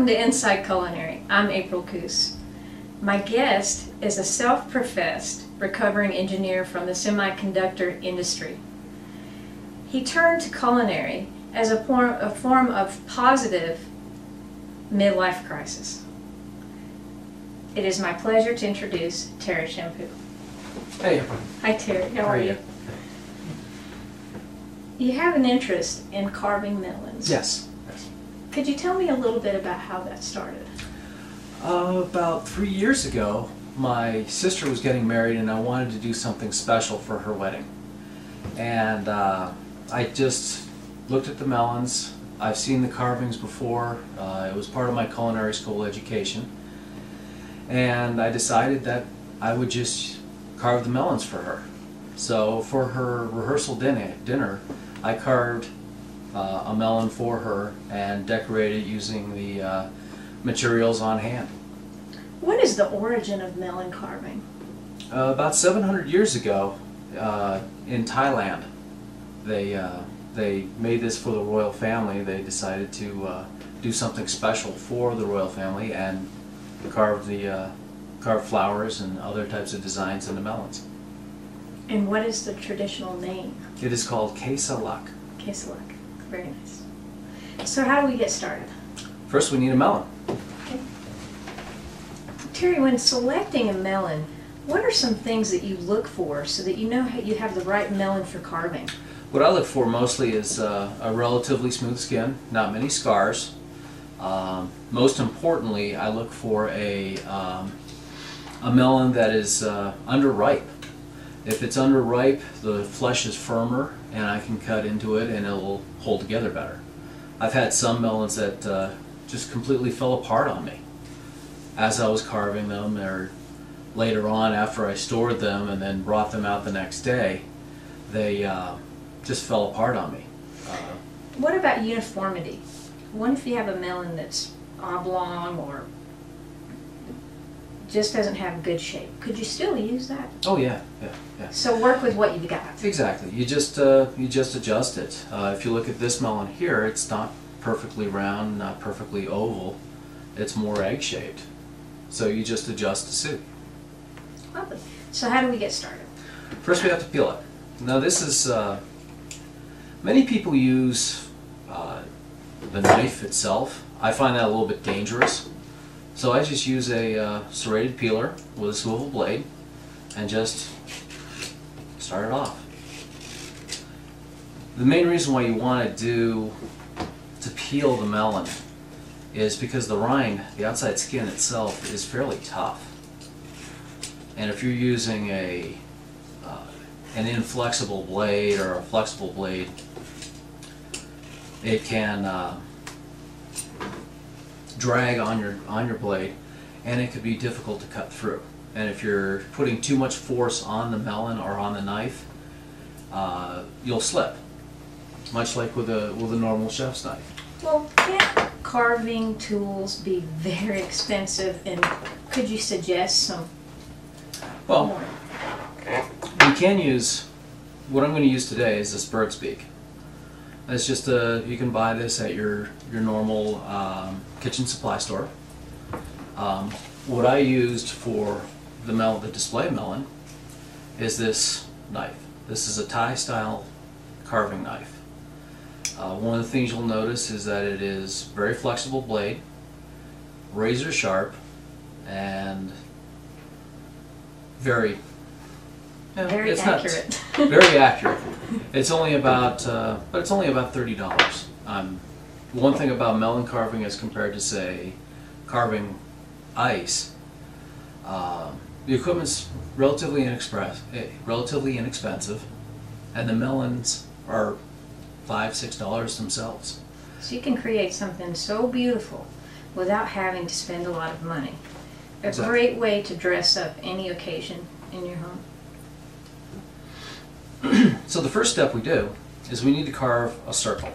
Welcome to Inside Culinary. I'm April Koos. My guest is a self-professed recovering engineer from the semiconductor industry. He turned to culinary as a form of positive midlife crisis. It is my pleasure to introduce Terri Shampoo. Hey. Hi Terri, how are you? You have an interest in carving melons. Yes. Could you tell me a little bit about how that started? About 3 years ago, my sister was getting married and I wanted to do something special for her wedding. And I just looked at the melons. I've seen the carvings before. It was part of my culinary school education. And I decided that I would just carve the melons for her. So for her rehearsal dinner, I carved a melon for her and decorated using the materials on hand. What is the origin of melon carving? About 700 years ago, in Thailand, they made this for the royal family. They decided to do something special for the royal family and carve flowers and other types of designs into melons. And what is the traditional name? It is called Kesalak. Kesalak. Very nice. So how do we get started? First we need a melon. Okay. Terri, when selecting a melon, what are some things that you look for so that you know you have the right melon for carving? What I look for mostly is a relatively smooth skin, not many scars. Most importantly, I look for a melon that is underripe. If it's underripe, the flesh is firmer and I can cut into it and it'll hold together better. I've had some melons that just completely fell apart on me as I was carving them, or later on after I stored them and then brought them out the next day, they just fell apart on me. What about uniformity? What if you have a melon that's oblong or just doesn't have good shape? Could you still use that? Oh yeah. So work with what you've got. Exactly. You just adjust it. If you look at this melon here, it's not perfectly round, not perfectly oval. It's more egg-shaped. So you just adjust to suit. Lovely. So how do we get started? First we have to peel it. Now this is, many people use the knife itself. I find that a little bit dangerous. So I just use a serrated peeler with a swivel blade and just start it off. The main reason why you want to peel the melon is because the rind, the outside skin itself, is fairly tough. And if you're using an inflexible blade or a flexible blade, it can drag on your blade, and it could be difficult to cut through. And if you're putting too much force on the melon or on the knife, you'll slip, much like with a normal chef's knife. Well, can carving tools be very expensive, and could you suggest some? Well, you can use, what I'm going to use today is this bird's beak. It's just you can buy this at your normal kitchen supply store. What I used for the display melon is this knife. This is a Thai style carving knife. One of the things you'll notice is that it is very flexible blade, razor sharp, and very accurate. Very accurate. It's only about, but it's only about $30. One thing about melon carving as compared to, say, carving ice, the equipment's relatively inexpensive, and the melons are $5, $6 themselves. So you can create something so beautiful without having to spend a lot of money. A Exactly. great way to dress up any occasion in your home. So the first step we do is we need to carve a circle.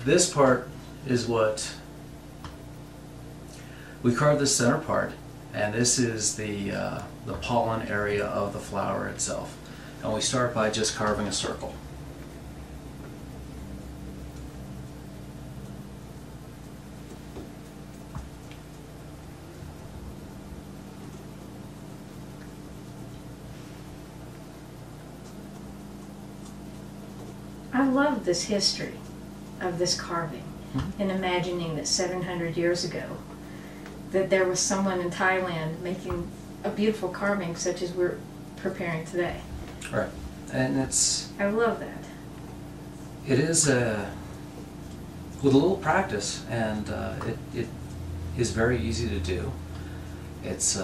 This part is what we carve, the center part, and this is the pollen area of the flower itself. And we start by just carving a circle. I love this history of this carving, and imagining that 700 years ago that there was someone in Thailand making a beautiful carving such as we're preparing today. Right. And it's... I love that. It is with a little practice, and it is very easy to do. It's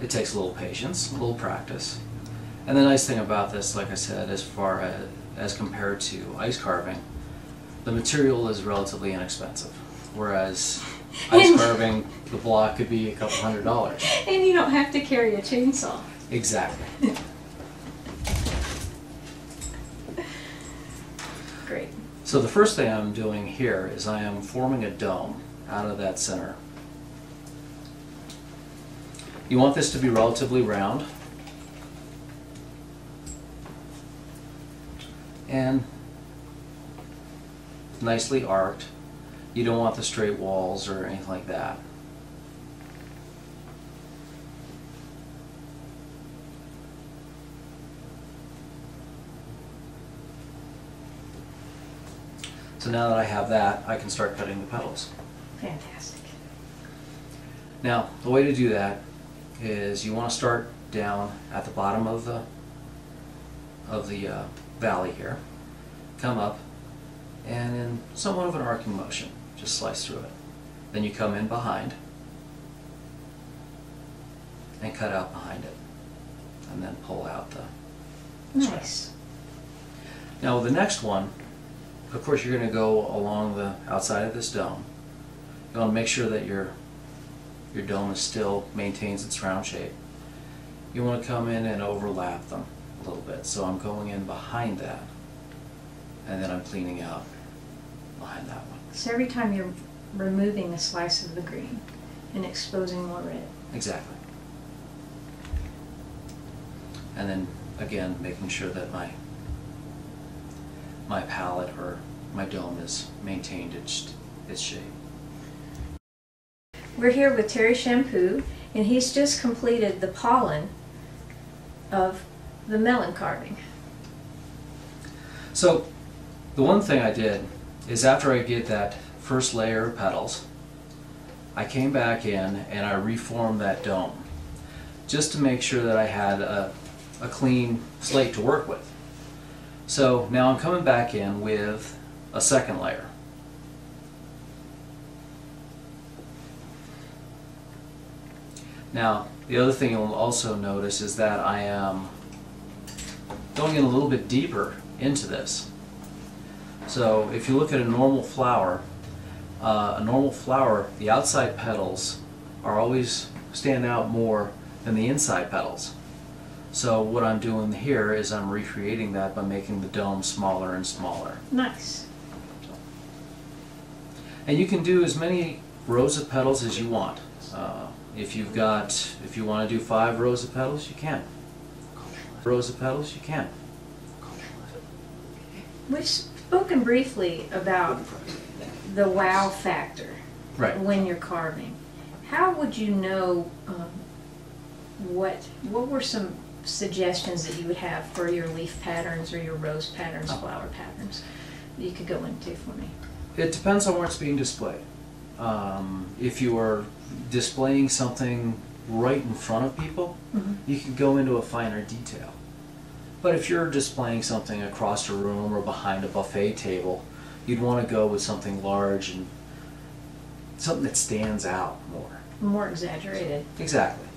it takes a little patience, a little practice. And the nice thing about this, like I said, as far as compared to ice carving, the material is relatively inexpensive. Whereas ice carving, the block could be a couple $100. And you don't have to carry a chainsaw. Exactly. Great. So the first thing I'm doing here is I am forming a dome out of that center. You want this to be relatively round and nicely arced. You don't want the straight walls or anything like that. So now that I have that, I can start cutting the petals. Fantastic. Now, the way to do that is you want to start down at the bottom of the valley here, come up, and in somewhat of an arcing motion, just slice through it. Then you come in behind and cut out behind it, and then pull out the Nice. Now with the next one, of course you're going to go along the outside of this dome. You want to make sure that your dome still maintains its round shape. You want to come in and overlap them a little bit. So I'm going in behind that, and then I'm cleaning out behind that one. So every time you're removing a slice of the green and exposing more red. Exactly. And then again, making sure that my palette or my dome is maintained its shape. We're here with Terri Shampoo, and he's just completed the pollen of the melon carving. So the one thing I did is after I get that first layer of petals, I came back in and I reformed that dome just to make sure that I had a clean slate to work with. So now I'm coming back in with a second layer. Now, the other thing you'll also notice is that I am going in a little bit deeper into this. So if you look at a normal flower, the outside petals are always stand out more than the inside petals. So what I'm doing here is I'm recreating that by making the dome smaller and smaller. Nice. And you can do as many rows of petals as you want. If you want to do 5 rows of petals, you can. Rows of petals, you can. We've spoken briefly about the wow factor when you're carving. How would you know what were some suggestions that you would have for your leaf patterns or your rose patterns, flower patterns that you could go into for me? It depends on where it's being displayed. If you are displaying something right in front of people, you can go into a finer detail. But if you're displaying something across a room or behind a buffet table, you'd want to go with something large and something that stands out more. More exaggerated. Exactly.